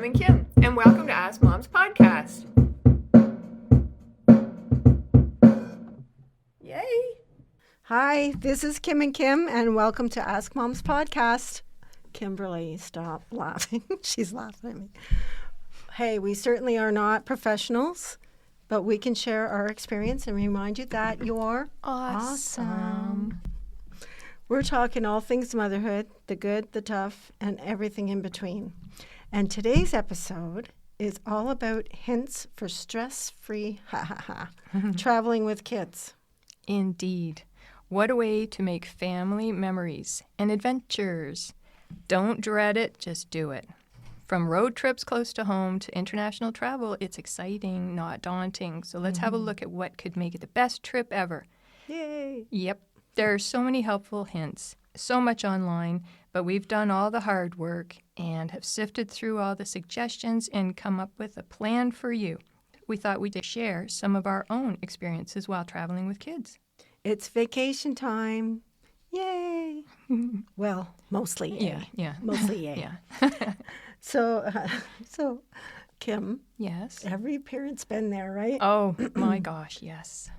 and Kim, and welcome to Ask Mom's podcast. Yay! Hi, this is Kim and Kim, and welcome to Ask Mom's podcast. Kimberly, stop laughing. She's laughing at me. Hey, we certainly are not professionals, but we can share our experience and remind you that you're awesome. We're talking all things motherhood, the good, the tough, and everything in between. And today's episode is all about hints for stress-free, traveling with kids. Indeed. What a way to make family memories and adventures. Don't dread it, just do it. From road trips close to home to international travel, it's exciting, not daunting. So let's have a look at what could make it the best trip ever. Yay! Yep. There are so many helpful hints, so much online, but we've done all the hard work and have sifted through all the suggestions and come up with a plan for you. We thought we'd share some of our own experiences while traveling with kids. It's vacation time. Yay! Well, mostly yay. Yeah. Mostly yay. Yeah. So, Kim, Yes. every parent's been there, right? Oh, my gosh, yes.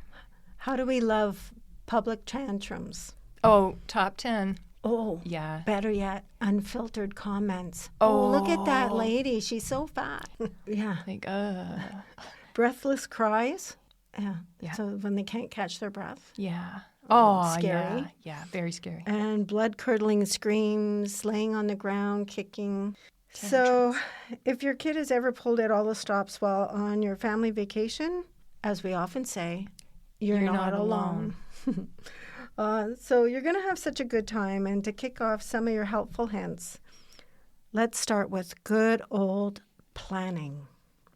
How do we love public tantrums? Oh, top 10. Oh, Yeah. better yet, unfiltered comments. Oh. Look at that lady. She's so fat. Yeah. Like, Breathless cries. Yeah. So when they can't catch their breath. yeah. Oh, Scary. Yeah, very scary. And blood-curdling screams, laying on the ground, kicking. So if your kid has ever pulled out all the stops while on your family vacation, as we often say, you're not alone. So you're going to have such a good time. And to kick off some of your helpful hints, let's start with good old planning.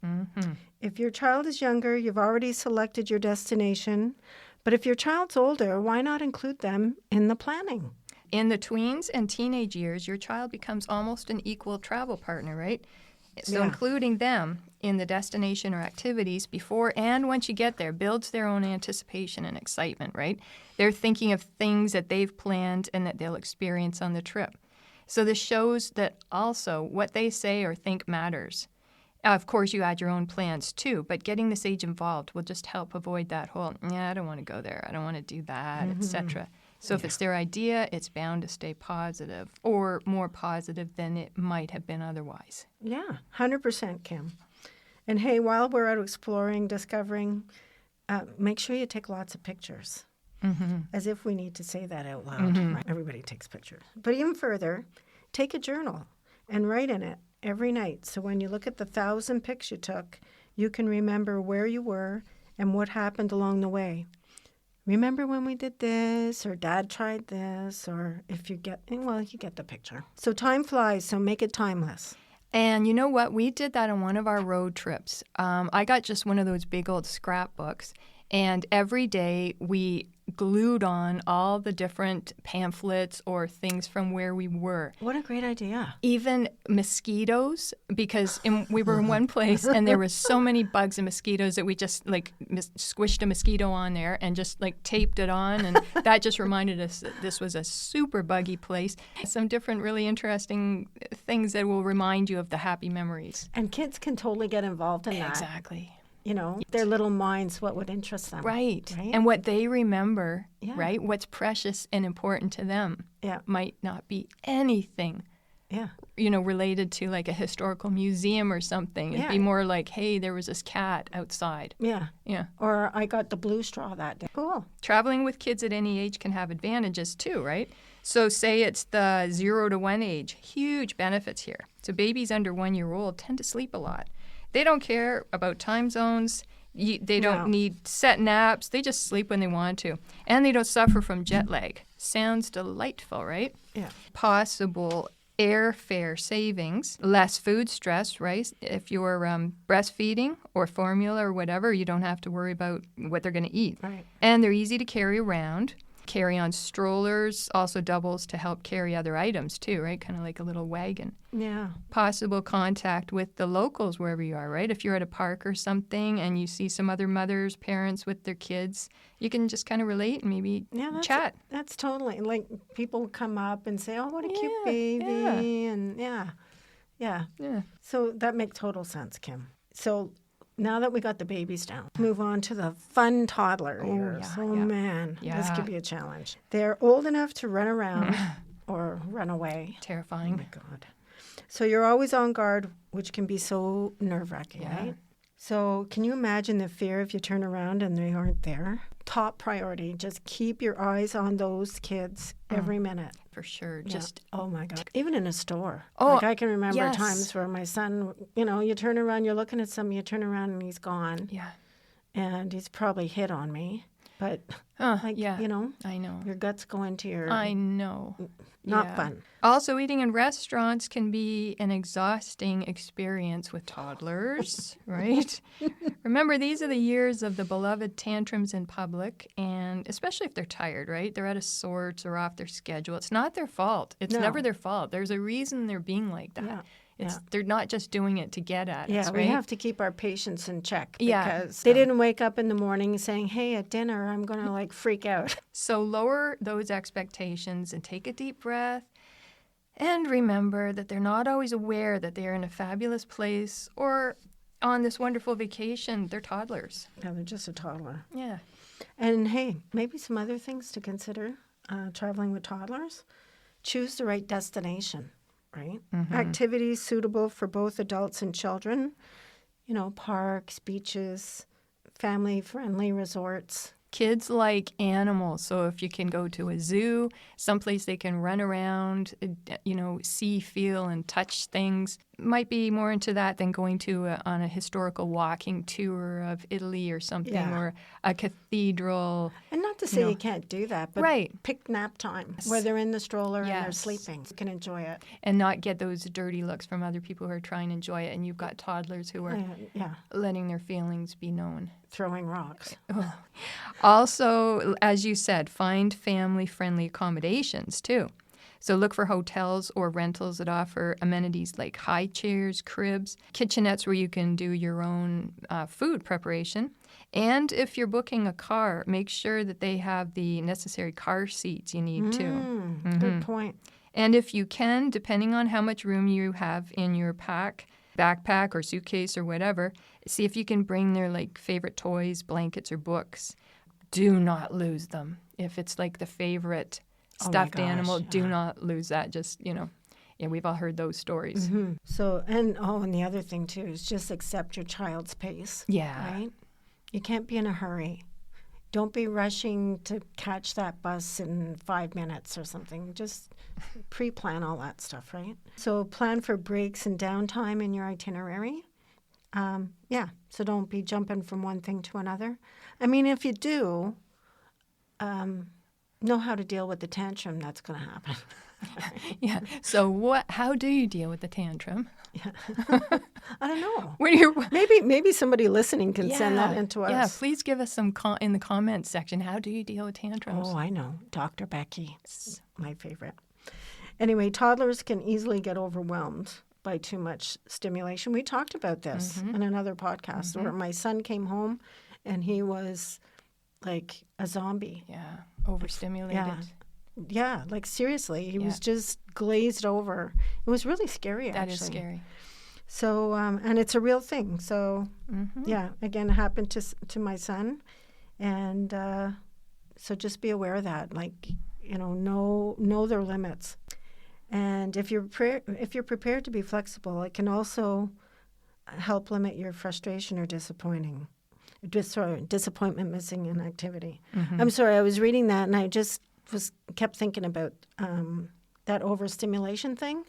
Mm-hmm. If your child is younger, you've already selected your destination. But if your child's older, why not include them in the planning? In the tweens and teenage years, your child becomes almost an equal travel partner, right? So Yeah. including them in the destination or activities before and once you get there builds their own anticipation and excitement, right? They're thinking of things that they've planned and that they'll experience on the trip. So this shows that also what they say or think matters. Of course, you add your own plans too, but getting this age involved will just help avoid that whole, I don't want to go there, I don't want to do that, etc. So if it's their idea, it's bound to stay positive or more positive than it might have been otherwise. Yeah, 100%, Kim. And hey, while we're out exploring, discovering, make sure you take lots of pictures. As if we need to say that out loud. Right? Everybody takes pictures. But even further, take a journal and write in it every night. So when you look at the 1,000 pics you took, you can remember where you were and what happened along the way. Remember when we did this, or Dad tried this, or if you get, well, you get the picture. So time flies, so make it timeless. And you know what? We did that on one of our road trips. I got just one of those big old scrapbooks, and every day we glued on all the different pamphlets or things from where we were. What a great idea. Even mosquitoes, because we were in one place and there was so many bugs and mosquitoes that we just squished a mosquito on there and just taped it on, and that just reminded us that this was a super buggy place. Some different really interesting things that will remind you of the happy memories. And kids can totally get involved in that. Exactly. You know, their little minds, what would interest them. Right. And what they remember, Yeah. right? What's precious and important to them Yeah. might not be anything, Yeah. related to like a historical museum or something. It'd Yeah. be more like, hey, there was this cat outside. Yeah. Yeah. Or I got the blue straw that day. Cool. Traveling with kids at any age can have advantages too, right? So say it's the 0 to 1 age, huge benefits here. So babies under 1 year old tend to sleep a lot. They don't care about time zones. They don't need set naps. They just sleep when they want to. And they don't suffer from jet lag. Sounds delightful, right? Yeah. Possible airfare savings, less food stress, right? If you're breastfeeding or formula or whatever, you don't have to worry about what they're going to eat. Right. And they're easy to carry around. Carry-on strollers also doubles to help carry other items too, right? Kind of like a little wagon. Yeah. Possible contact with the locals wherever you are, right? If you're at a park or something and you see some other mothers, parents with their kids, you can just kind of relate and maybe chat. That's totally, like, people come up and say, oh, what a cute baby. Yeah. And Yeah. Yeah. So that makes total sense, Kim. So now that we got the babies down, move on to the fun toddler years. yeah, Oh, yeah. man. This Yeah. could be a challenge. They're old enough to run around or run away. Oh, Terrifying. my God. So you're always on guard, which can be so nerve-wracking, Yeah. right? So can you imagine the fear if you turn around and they aren't there? Top priority, just keep your eyes on those kids every minute. For sure. Yeah. Just Oh my God. Even in a store. Oh, like I can remember yes. times where my son, you turn around, you're looking at something, you turn around and he's gone. yeah. And he's probably hit on me. But Yeah. I know. your guts go into your I know. not Yeah. fun. Also, eating in restaurants can be an exhausting experience with toddlers, right? Remember, these are the years of the beloved tantrums in public, and especially if they're tired, right? They're out of sorts or off their schedule. It's not their fault. It's No. never their fault. There's a reason they're being like that. Yeah. They're not just doing it to get at Yeah, us, right? we have to keep our patience in check Yeah, because they didn't wake up in the morning saying, hey, at dinner, I'm going to freak out. So lower those expectations and take a deep breath. And remember that they're not always aware that they're in a fabulous place or on this wonderful vacation. They're toddlers. Yeah, they're just a toddler. Yeah. And hey, maybe some other things to consider traveling with toddlers. Choose the right destination, right? Activities suitable for both adults and children. Parks, beaches, family-friendly resorts. Kids like animals, so if you can go to a zoo, someplace they can run around, see, feel, and touch things, might be more into that than going to on a historical walking tour of Italy or something, Yeah. or a cathedral. And not to say you can't do that, but Right. pick nap time where they're in the stroller and they're Yes. sleeping. You can enjoy it. And not get those dirty looks from other people who are trying to enjoy it, and you've got toddlers who are Yeah, letting their feelings be known. throwing rocks. Also, as you said, find family-friendly accommodations too. So look for hotels or rentals that offer amenities like high chairs, cribs, kitchenettes where you can do your own food preparation. And if you're booking a car, make sure that they have the necessary car seats you need too. Good point. And if you can, depending on how much room you have in your backpack or suitcase or whatever, see if you can bring their favorite toys, blankets, or books. Do not lose them. If it's the favorite stuffed animal, do not lose that. Just, we've all heard those stories. So, and the other thing too is just accept your child's pace. Yeah. Right? You can't be in a hurry. Don't be rushing to catch that bus in 5 minutes or something. Just pre-plan all that stuff, right? So plan for breaks and downtime in your itinerary. So don't be jumping from one thing to another. I mean, if you do, know how to deal with the tantrum that's going to happen. Yeah. So how do you deal with the tantrum? I don't know. When you're Maybe somebody listening can send that into us. Yeah, please give us some in the comments section. How do you deal with tantrums? Oh, I know. Dr. Becky. It's my favorite. Anyway, toddlers can easily get overwhelmed by too much stimulation. We talked about this in another podcast where my son came home and he was like a zombie. Yeah, overstimulated. Yeah, seriously. He was just glazed over. It was really scary, actually. That is scary. So, and it's a real thing. So, again, it happened to my son. And so just be aware of that. Know their limits. And if you're prepared to be flexible, it can also help limit your frustration or disappointment missing an activity. I'm sorry, I was reading that and I just kept thinking about that overstimulation thing.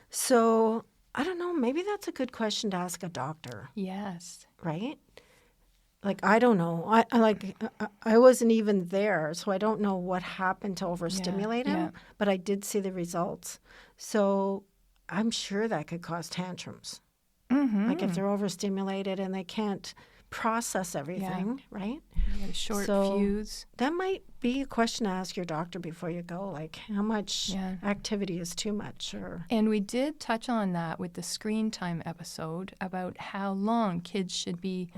So I don't know, maybe that's a good question to ask a doctor. Yes. Right? I don't know. I wasn't even there, so I don't know what happened to overstimulate him, but I did see the results. So I'm sure that could cause tantrums. If they're overstimulated and they can't process everything, right? You got a short fuse. That might be a question to ask your doctor before you go, how much activity is too much. And we did touch on that with the screen time episode about how long kids should be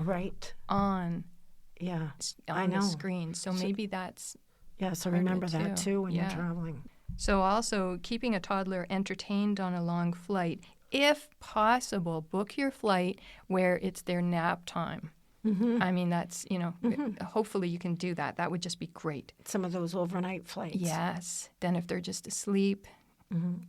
on the screen. So maybe that's so remember that too when you're traveling. So also keeping a toddler entertained on a long flight if possible, book your flight where it's their nap time. I mean, that's, hopefully you can do that. That would just be great. Some of those overnight flights. Yes. Then if they're just asleep.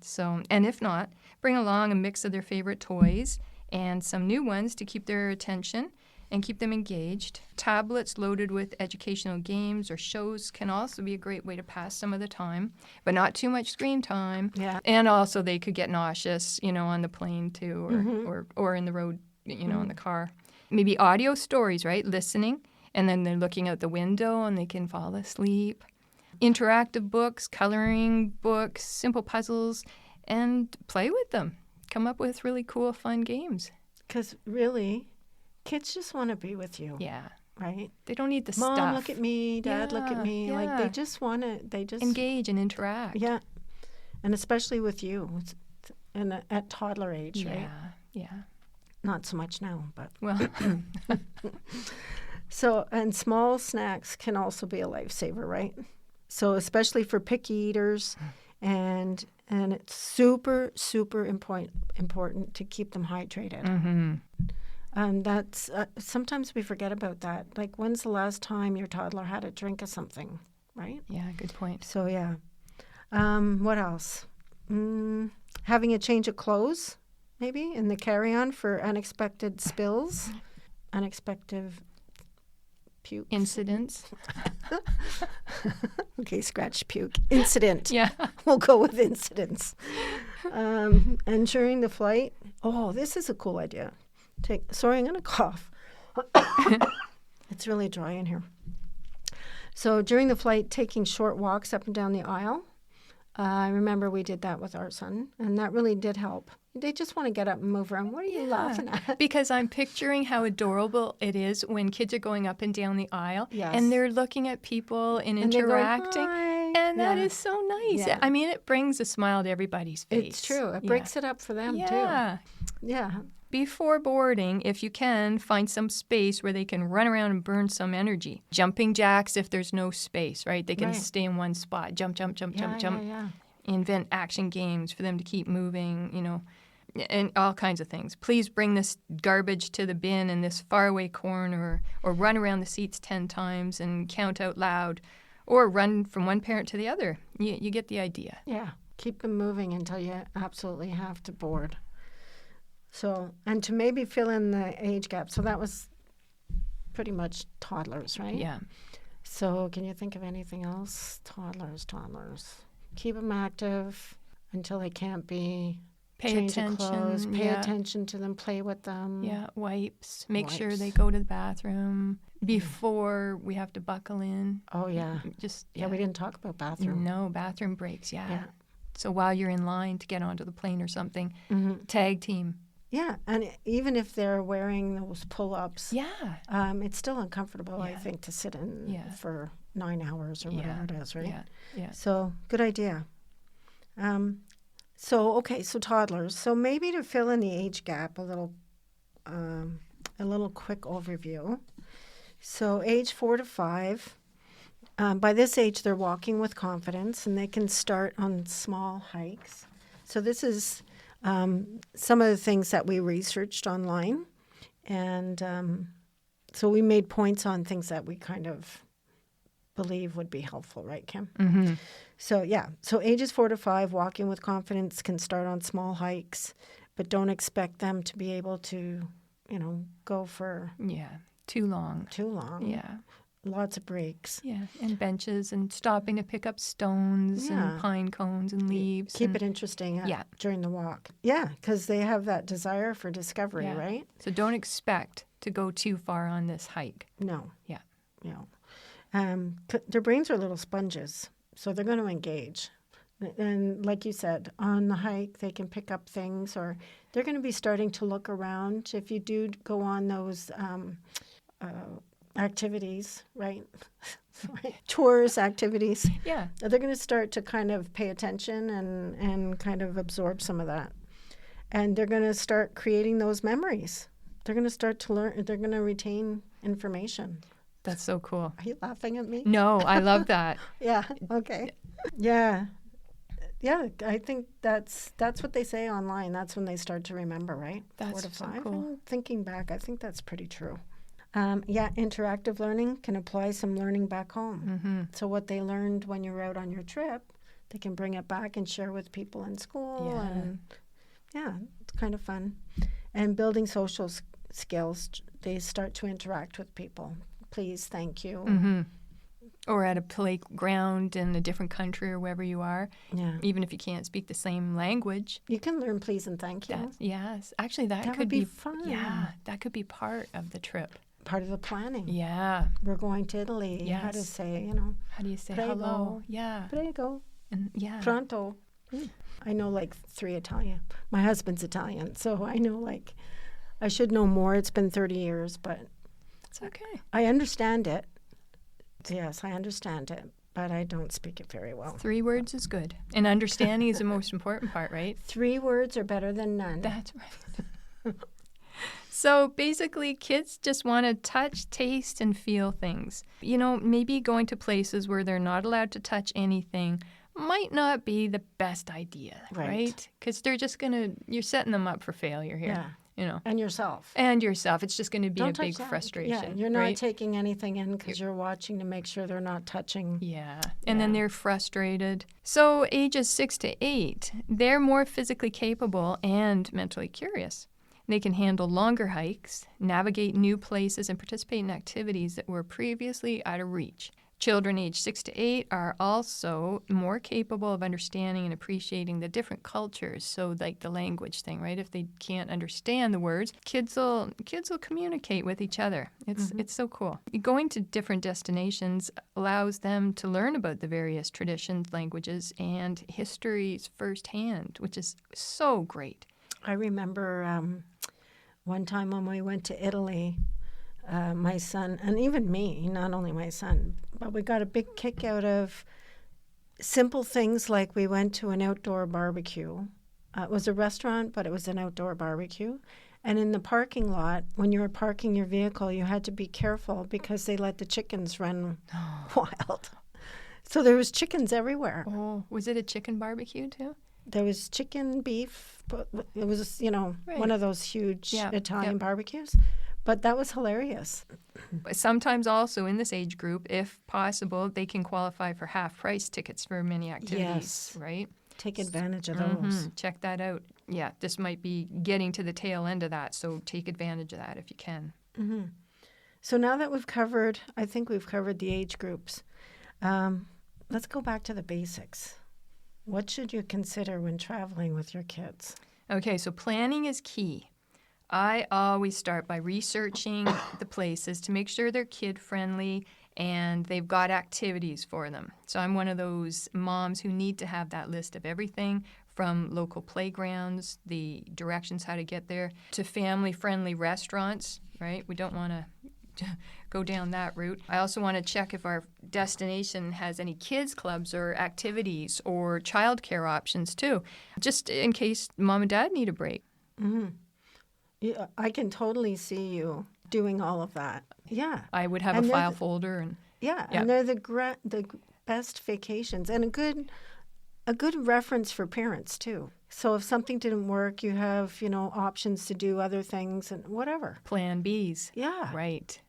So, and if not, bring along a mix of their favorite toys and some new ones to keep their attention and keep them engaged. Tablets loaded with educational games or shows can also be a great way to pass some of the time, but not too much screen time. Yeah. And also they could get nauseous, on the plane too, or in the road, in the car. Maybe audio stories, right? Listening, and then they're looking out the window and they can fall asleep. Interactive books, coloring books, simple puzzles, and play with them. Come up with really cool, fun games. Because really, kids just want to be with you. Yeah. Right? They don't need the Mom, stuff. look at me. Dad, look at me. Yeah. Like, they just want to, engage and interact. Yeah. And especially with you. And at toddler age, right? Yeah. Not so much now, but. Well, So, and small snacks can also be a lifesaver, right? So, especially for picky eaters, and it's super, super important to keep them hydrated. That's sometimes we forget about that. Like, when's the last time your toddler had a drink of something, right? yeah, good point. So, yeah. What else? Having a change of clothes, maybe, in the carry-on for unexpected spills, unexpected puke. Incidents. Okay, scratch puke. Incident. Yeah. We'll go with incidents. And during the flight, this is a cool idea. Sorry, I'm going to cough. It's really dry in here. So during the flight, taking short walks up and down the aisle. I remember we did that with our son, and that really did help. They just want to get up and move around. What are you laughing at? Because I'm picturing how adorable it is when kids are going up and down the aisle, Yes. and they're looking at people and And they're going, interacting. "Hi." And that Yeah. is so nice. Yeah. I mean, it brings a smile to everybody's face. It's true. It breaks it up for them, Yeah. too. Yeah. Before boarding, if you can, find some space where they can run around and burn some energy. Jumping jacks if there's no space, right? They can Right. stay in one spot. Jump, jump, jump, jump, jump. Yeah. Invent action games for them to keep moving, and all kinds of things. Please bring this garbage to the bin in this faraway corner, or run around the seats 10 times and count out loud, or run from one parent to the other. You get the idea. Yeah. Keep them moving until you absolutely have to board. So, and to maybe fill in the age gap. So that was pretty much toddlers, right? Yeah. So can you think of anything else? Toddlers. Keep them active until they can't be. Pay Change of attention. clothes. Pay yeah. attention to them. Play with them. Yeah, wipes. Make sure Wipes. they go to the bathroom before we have to buckle in. Oh, yeah. Just Yeah, we didn't talk about bathroom. No, bathroom breaks, Yeah. So while you're in line to get onto the plane or something, Mm-hmm. tag team. Yeah, and even if they're wearing those pull-ups, Yeah. it's still uncomfortable, I Yeah. think, to sit in Yeah. for 9 hours or whatever it is, right? Yeah. So, good idea. So toddlers. So maybe to fill in the age gap, a little quick overview. So age 4 to 5. By this age, they're walking with confidence, and they can start on small hikes. So this is some of the things that we researched online, and so we made points on things that we kind of believe would be helpful, right, Kim? Mm-hmm. So ages 4 to 5, walking with confidence, can start on small hikes, but don't expect them to be able to, go for Yeah. Too long. too long. Yeah. Lots of breaks. Yeah. And benches and stopping to pick up stones Yeah. and pine cones and leaves. Keep and, it interesting Yeah. during the walk. Yeah, because they have that desire for discovery, Yeah. right? So don't expect to go too far on this hike. No. Yeah. No. Their brains are little sponges, so they're going to engage. And like you said, on the hike, they can pick up things, or they're going to be starting to look around. If you do go on those activities, right? Tours, activities, Yeah. they're going to start to kind of pay attention and kind of absorb some of that. And they're going to start creating those memories. They're going to start to learn, they're going to retain information. That's so cool. Are you laughing at me? No, I love that. Yeah, okay. Yeah. Yeah, I think that's what they say online. That's when they start to remember, right? That's 4 to so 5. cool. And thinking back, I think that's pretty true. Interactive learning can apply some learning back home. So what they learned when you're out on your trip, they can bring it back and share with people in school. Yeah. And it's kind of fun. And building social skills, they start to interact with people. Please, thank you. Or at a playground in a different country or wherever you are, Yeah. even if you can't speak the same language. You can learn please and thank you. Yes. Actually, that That could would be fun. Yeah, that could be part of the trip. Part of the planning. Yeah. We're going to Italy. Yes. How to say, How do you say Prego. hello? Yeah. prego, And pronto. I know like 3 Italian. My husband's Italian, so I know I should know more. It's been 30 years, but It's okay. I understand it. Yes, I understand it, but I don't speak it very well. 3 words is good. And understanding is the most important part, right? 3 words are better than none. That's right. So basically, kids just want to touch, taste, and feel things. Maybe going to places where they're not allowed to touch anything might not be the best idea, right? Because they're just you're setting them up for failure here. Yeah. And yourself. And yourself. It's just going to be Don't a big touch that. frustration. Yeah, you're not right? taking anything in because you're watching to make sure they're not touching. Yeah. And then they're frustrated. So ages 6 to 8, they're more physically capable and mentally curious. They can handle longer hikes, navigate new places, and participate in activities that were previously out of reach. Children aged 6 to 8 are also more capable of understanding and appreciating the different cultures. So, like the language thing, right? If they can't understand the words, kids will communicate with each other. It's so cool. Going to different destinations allows them to learn about the various traditions, languages, and histories firsthand, which is so great. I remember one time when we went to Italy, my son, and even me, not only my son, but we got a big kick out of simple things like we went to an outdoor barbecue. It was a restaurant, but it was an outdoor barbecue. And in the parking lot, when you were parking your vehicle, you had to be careful because they let the chickens run wild. So there was chickens everywhere. Oh, was it a chicken barbecue too? There was chicken, beef. But it was, one of those huge Italian barbecues. But that was hilarious. But sometimes also in this age group, if possible, they can qualify for half-price tickets for many activities, right? Take advantage of those. Check that out. Yeah, this might be getting to the tail end of that, so take advantage of that if you can. So now that I think we've covered the age groups. Let's go back to the basics. What should you consider when traveling with your kids? Okay, so planning is key. I always start by researching the places to make sure they're kid-friendly and they've got activities for them. So I'm one of those moms who need to have that list of everything from local playgrounds, the directions how to get there, to family-friendly restaurants, right? We don't want to go down that route. I also want to check if our destination has any kids clubs or activities or childcare options too, just in case mom and dad need a break. Yeah, I can totally see you doing all of that. Yeah. I would have a file folder and and they're the best vacations and a good reference for parents too. So if something didn't work, you have, options to do other things and whatever. Plan Bs. Yeah. Right.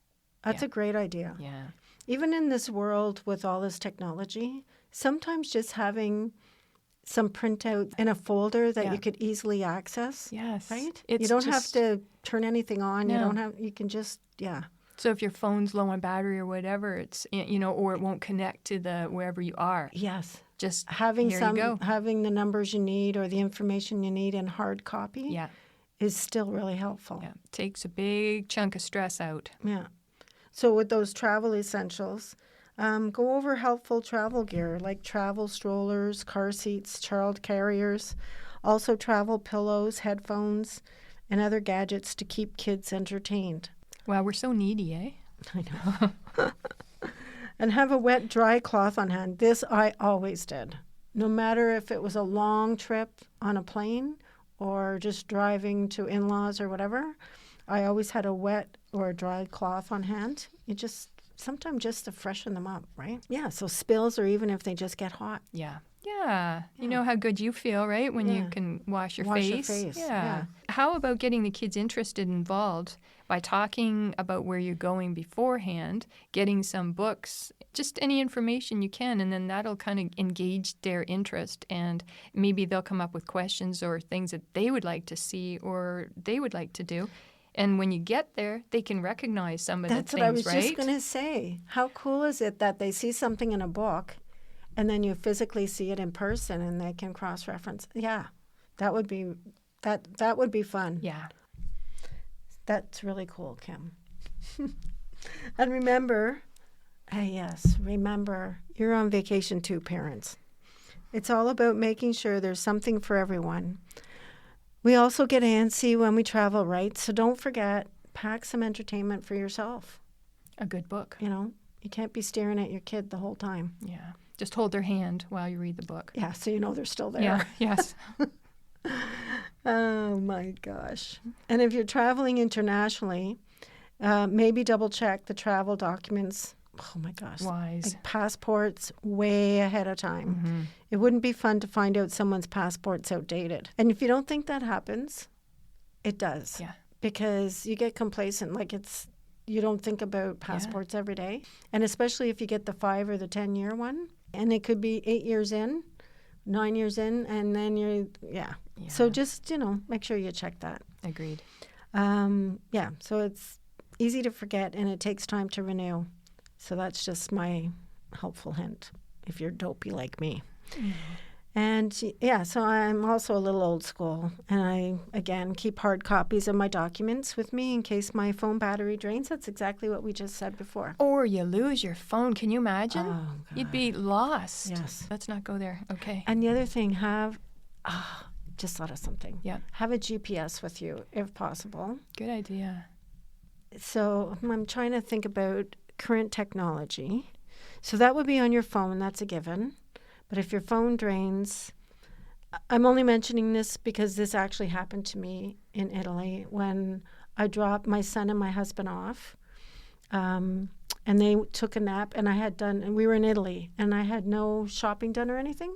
That's a great idea. Yeah. Even in this world with all this technology, sometimes just having some printout in a folder that you could easily access. Yes. Right? It's you don't have to turn anything on. No. You can just, So if your phone's low on battery or whatever, it's, or it won't connect to wherever you are. Yes. Just having here you go. having the numbers you need or the information you need in hard copy is still really helpful. Yeah. Takes a big chunk of stress out. Yeah. So with those travel essentials, go over helpful travel gear like travel strollers, car seats, child carriers, also travel pillows, headphones, and other gadgets to keep kids entertained. Wow, we're so needy, eh? I know. And have a wet, dry cloth on hand. This I always did. No matter if it was a long trip on a plane or just driving to in-laws or whatever, I always had a wet or a dry cloth on hand. Sometimes just to freshen them up, right? Yeah, so spills or even if they just get hot. Yeah. Yeah. You know how good you feel, right? When you Yeah. can wash your Wash your face. face, yeah. How about getting the kids interested and involved by talking about where you're going beforehand, getting some books, just any information you can, and then that'll kind of engage their interest, and maybe they'll come up with questions or things that they would like to see or they would like to do. And when you get there, they can recognize some of That's the what I things, was right? just going to say. How cool is it that they see something in a book and then you physically see it in person and they can cross-reference? Yeah, that would be that would be fun. Yeah. That's really cool, Kim. And remember, remember, you're on vacation too, parents. It's all about making sure there's something for everyone. We also get antsy when we travel, right? So don't forget, pack some entertainment for yourself. A good book. You know, you can't be staring at your kid the whole time. Yeah. Just hold their hand while you read the book. Yeah, so you know they're still there. Yeah. Yes. Oh my gosh. And if you're traveling internationally, maybe double check the travel documents. Oh my gosh. Wise. Like passports way ahead of time. Mm-hmm. It wouldn't be fun to find out someone's passport's outdated. And if you don't think that happens, it does. Yeah. Because you get complacent. You don't think about passports every day. And especially if you get the 5 or the 10-year one. And it could be 8 years in, 9 years in, and then yeah. So just, make sure you check that. Agreed. So it's easy to forget and it takes time to renew. So that's just my helpful hint if you're dopey like me. Mm. And so I'm also a little old school. And I, again, keep hard copies of my documents with me in case my phone battery drains. That's exactly what we just said before. Or you lose your phone. Can you imagine? Oh, God. You'd be lost. Yes. Let's not go there. Okay. And the other thing, just thought of something. Yeah. Have a GPS with you if possible. Good idea. So I'm trying to think about current technology. So that would be on your phone. That's a given. But if your phone drains, I'm only mentioning this because this actually happened to me in Italy when I dropped my son and my husband off. And they took a nap, and we were in Italy, and I had no shopping done or anything.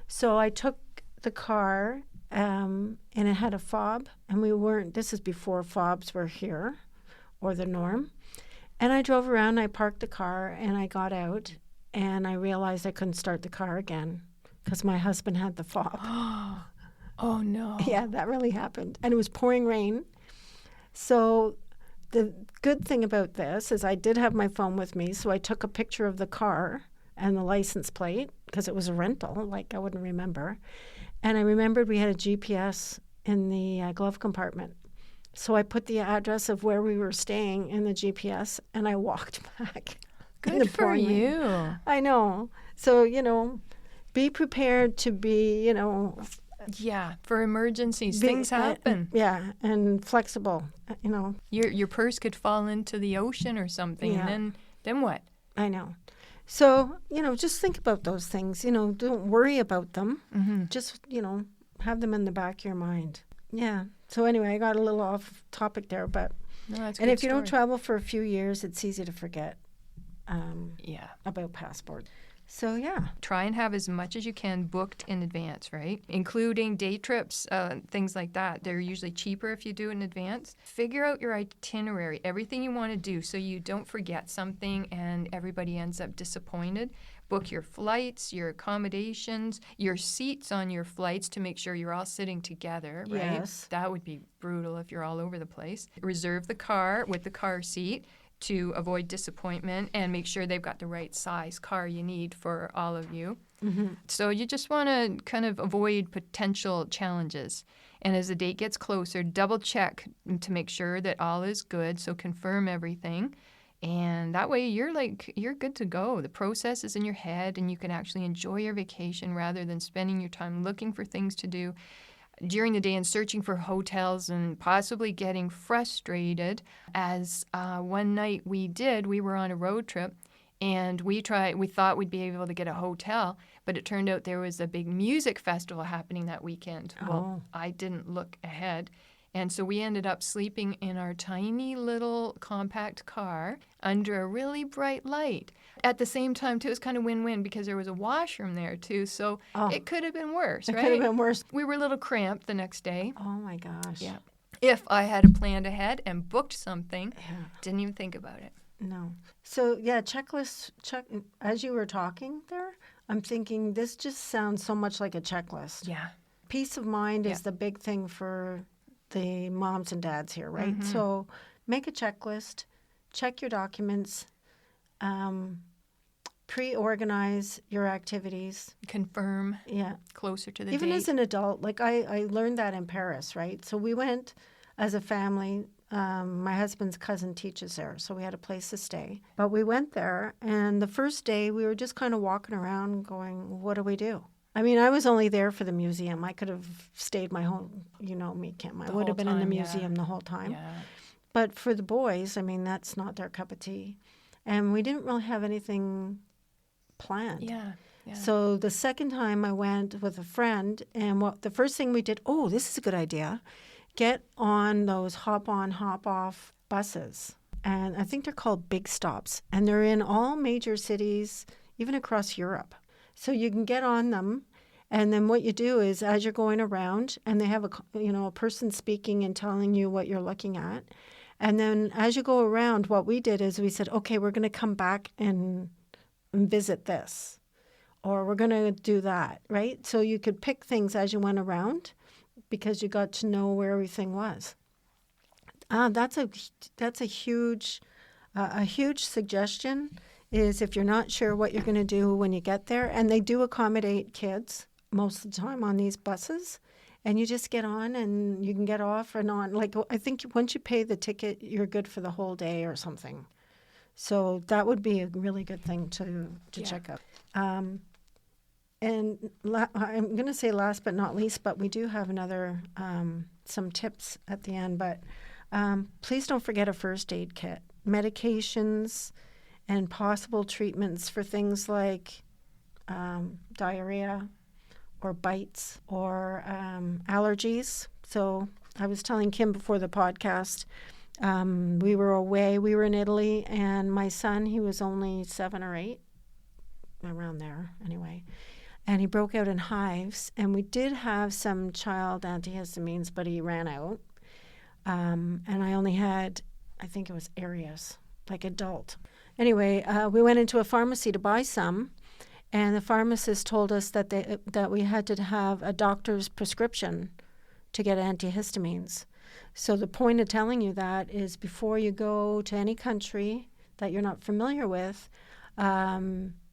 So I took the car, and it had a fob, and this is before fobs were here, or the norm. And I drove around, I parked the car, and I got out, and I realized I couldn't start the car again because my husband had the fob. Oh, no. Yeah, that really happened. And it was pouring rain. So the good thing about this is I did have my phone with me, so I took a picture of the car and the license plate because it was a rental, I wouldn't remember. And I remembered we had a GPS in the glove compartment. So I put the address of where we were staying in the GPS, and I walked back. Good for you. I know. So, be prepared to be, Yeah, for emergencies. Things happen. And flexible, Your purse could fall into the ocean or something, and then what? I know. So, just think about those things. Don't worry about them. Mm-hmm. Just, have them in the back of your mind. Yeah. So anyway, I got a little off topic there, but no, that's a and good if you don't story. travel for a few years, it's easy to forget about passport. So yeah, try and have as much as you can booked in advance, right? Including day trips, things like that. They're usually cheaper if you do it in advance. Figure out your itinerary, everything you want to do, so you don't forget something and everybody ends up disappointed. Book your flights, your accommodations, your seats on your flights to make sure you're all sitting together, right? Yes. That would be brutal if you're all over the place. Reserve the car with the car seat to avoid disappointment and make sure they've got the right size car you need for all of you. Mm-hmm. So you just want to kind of avoid potential challenges. And as the date gets closer, double check to make sure that all is good. So confirm everything. And that way you're good to go. The process is in your head and you can actually enjoy your vacation rather than spending your time looking for things to do during the day and searching for hotels and possibly getting frustrated. As one night we were on a road trip and we thought we'd be able to get a hotel, but it turned out there was a big music festival happening that weekend. Well, I didn't look ahead. And so we ended up sleeping in our tiny little compact car under a really bright light. At the same time, too, it was kind of win-win because there was a washroom there, too. So it could have been worse, It right? could have been worse. We were a little cramped the next day. Oh, my gosh. Yeah. If I had planned ahead and booked something, didn't even think about it. No. So, yeah, checklists, as you were talking there, I'm thinking this just sounds so much like a checklist. Yeah. Peace of mind is the big thing for the moms and dads here, right? So make a checklist, check your documents, pre-organize your activities. Confirm. Yeah. Closer to the Even date. as an adult, like I learned that in Paris, right? So we went as a family. My husband's cousin teaches there, so we had a place to stay. But we went there, and the first day we were just kind of walking around going, what do we do? I mean, I was only there for the museum. I could have stayed my home, you know me, Kim. I would have been in the museum the whole time. Yeah. But for the boys, I mean, that's not their cup of tea. And we didn't really have anything planned. Yeah. Yeah. So the second time I went with a friend, and the first thing we did, this is a good idea, get on those hop-on, hop-off buses. And I think they're called big stops. And they're in all major cities, even across Europe. So you can get on them. And then what you do is as you're going around, and they have a person speaking and telling you what you're looking at. And then as you go around, what we did is we said, okay, we're going to come back and visit this. Or we're going to do that, right? So you could pick things as you went around because you got to know where everything was. That's a huge suggestion is if you're not sure what you're going to do when you get there, and they do accommodate kids most of the time on these buses, and you just get on and you can get off and on. Like I think once you pay the ticket, you're good for the whole day or something. So that would be a really good thing to check out. And I'm going to say last but not least, but we do have another, some tips at the end. But please don't forget a first aid kit, medications, and possible treatments for things like diarrhea or bites or allergies. So I was telling Kim before the podcast, we were away. We were in Italy, and my son, he was only 7 or 8, around there anyway. And he broke out in hives, and we did have some child antihistamines, but he ran out. And I only had, I think it was Areas, like adult. Anyway, we went into a pharmacy to buy some, and the pharmacist told us that we had to have a doctor's prescription to get antihistamines. So the point of telling you that is before you go to any country that you're not familiar with,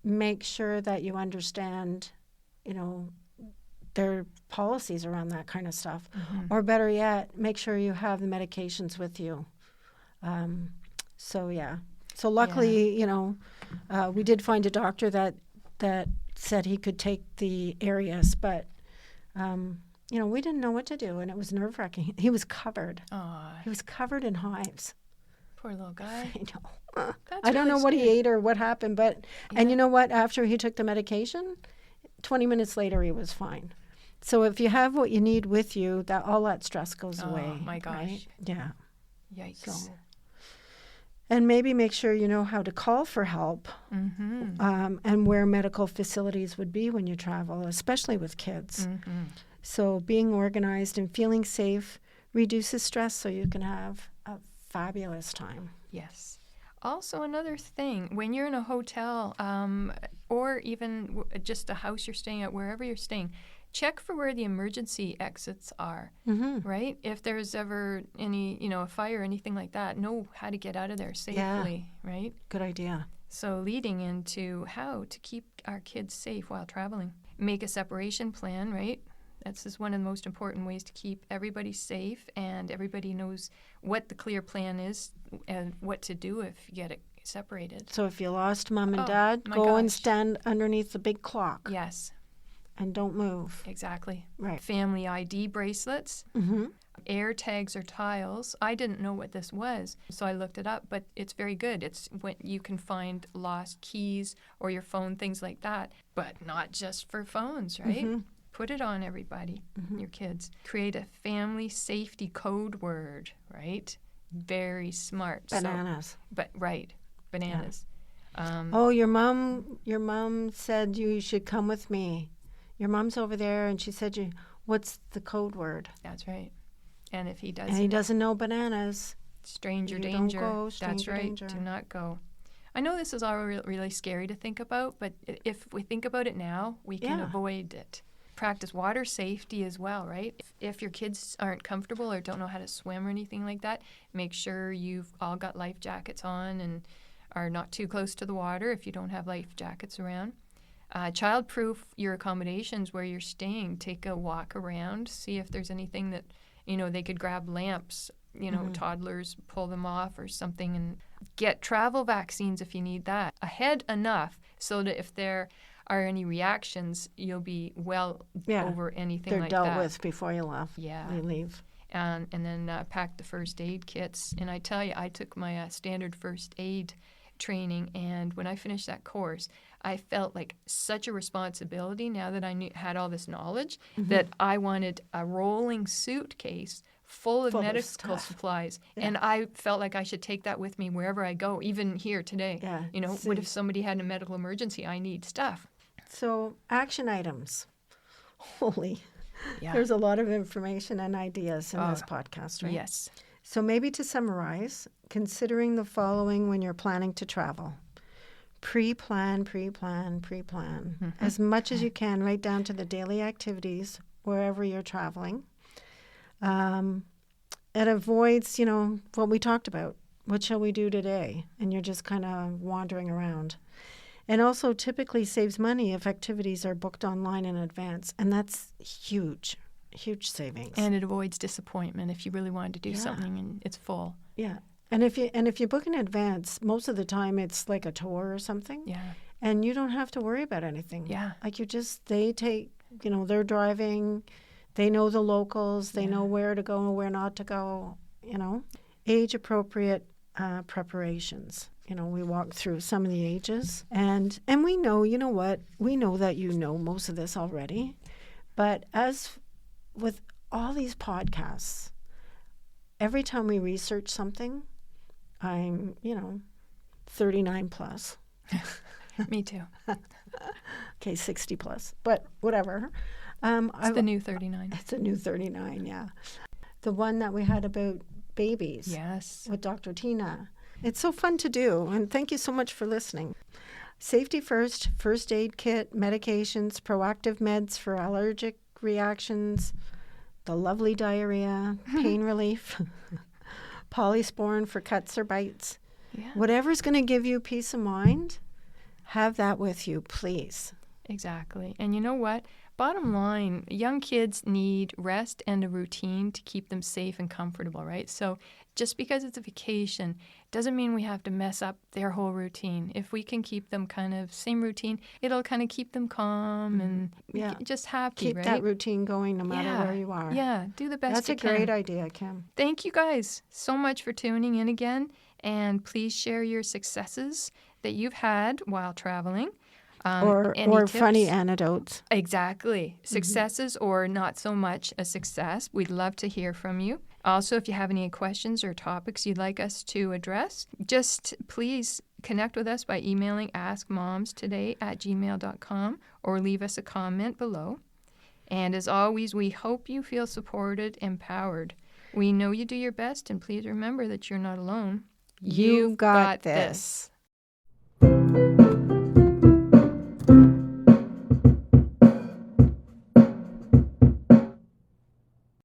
make sure that you understand their policies around that kind of stuff. Or better yet, make sure you have the medications with you. So luckily, we did find a doctor that said he could take the Areas, but, we didn't know what to do, and it was nerve-wracking. He was covered. Aww. He was covered in hives. Poor little guy. I know. That's I don't really know what he scary. ate or what happened, but and you know what? After he took the medication, 20 minutes later he was fine. So if you have what you need with you, that all that stress goes away. Oh my gosh. Right? Yeah. Yikes. So, and maybe make sure you know how to call for help, and where medical facilities would be when you travel, especially with kids. So being organized and feeling safe reduces stress, so you can have a fabulous time. Yes. Also, another thing, when you're in a hotel or even just a house you're staying at, wherever you're staying, check for where the emergency exits are, right? If there's ever any, a fire or anything like that, know how to get out of there safely, right? Good idea. So leading into how to keep our kids safe while traveling. Make a separation plan, right? This is one of the most important ways to keep everybody safe, and everybody knows what the clear plan is and what to do if you get it separated. So if you lost mom and dad, go and stand underneath the big clock. Yes. And don't move. Exactly. Right. Family ID bracelets, air tags or tiles. I didn't know what this was, so I looked it up, but it's very good. It's when you can find lost keys or your phone, things like that, but not just for phones, right? Put it on everybody, your kids. Create a family safety code word, right? Very smart. Bananas. Bananas. Oh, your mom said you should come with me. Your mom's over there, and she said, what's the code word? That's right. And if he And he doesn't know bananas. Stranger You danger. don't go, That's stranger right. danger. Do not go. I know this is all really scary to think about, but if we think about it now, we can avoid it. Practice water safety as well, right? If your kids aren't comfortable or don't know how to swim or anything like that, make sure you've all got life jackets on and are not too close to the water if you don't have life jackets around. Child-proof your accommodations where you're staying. Take a walk around, see if there's anything that, they could grab lamps, toddlers pull them off or something, and get travel vaccines if you need that ahead enough so that if there are any reactions, you'll be over anything like that. They're dealt with before you leave. And then pack the first aid kits. And I tell you, I took my standard first aid training, and when I finished that course, I felt like such a responsibility now that I had all this knowledge that I wanted a rolling suitcase full of medical supplies. Yeah. And I felt like I should take that with me wherever I go, even here today. Yeah. What if somebody had a medical emergency? I need stuff. So action items. Holy. Yeah. There's a lot of information and ideas in this podcast, right? Yes. So maybe to summarize, considering the following when you're planning to travel. Pre-plan. As much as you can, right down to the daily activities, wherever you're traveling. It avoids, what we talked about. What shall we do today? And you're just kind of wandering around. And also typically saves money if activities are booked online in advance. And that's huge savings. And it avoids disappointment if you really wanted to do something and it's full. Yeah. And if you book in advance, most of the time it's like a tour or something. Yeah. And you don't have to worry about anything. Yeah. Like they take, they're driving, they know the locals, they know where to go and where not to go, Age appropriate preparations. We walk through some of the ages, and we know, we know that most of this already, but as with all these podcasts, every time we research something, I'm, 39 plus. Me too. Okay, 60 plus, but whatever. It's the new 39. It's a new 39, yeah. The one that we had about babies. Yes. With Dr. Tina. It's so fun to do, and thank you so much for listening. Safety first, first aid kit, medications, proactive meds for allergic reactions, the lovely diarrhea, pain relief, polysporin for cuts or bites. Yeah. Whatever's going to give you peace of mind, have that with you, please. Exactly. And you know what? Bottom line, young kids need rest and a routine to keep them safe and comfortable, right? So just because it's a vacation doesn't mean we have to mess up their whole routine. If we can keep them kind of same routine, it'll kind of keep them calm and just happy, keep right? that routine going no matter where you are. Yeah, do the best That's you can. That's a great idea, Kim. Thank you guys so much for tuning in again, and please share your successes that you've had while traveling. Or funny anecdotes. Exactly. Successes or not so much a success. We'd love to hear from you. Also, if you have any questions or topics you'd like us to address, just please connect with us by emailing askmomstoday@gmail.com or leave us a comment below. And as always, we hope you feel supported, empowered. We know you do your best, and please remember that you're not alone. You've got this.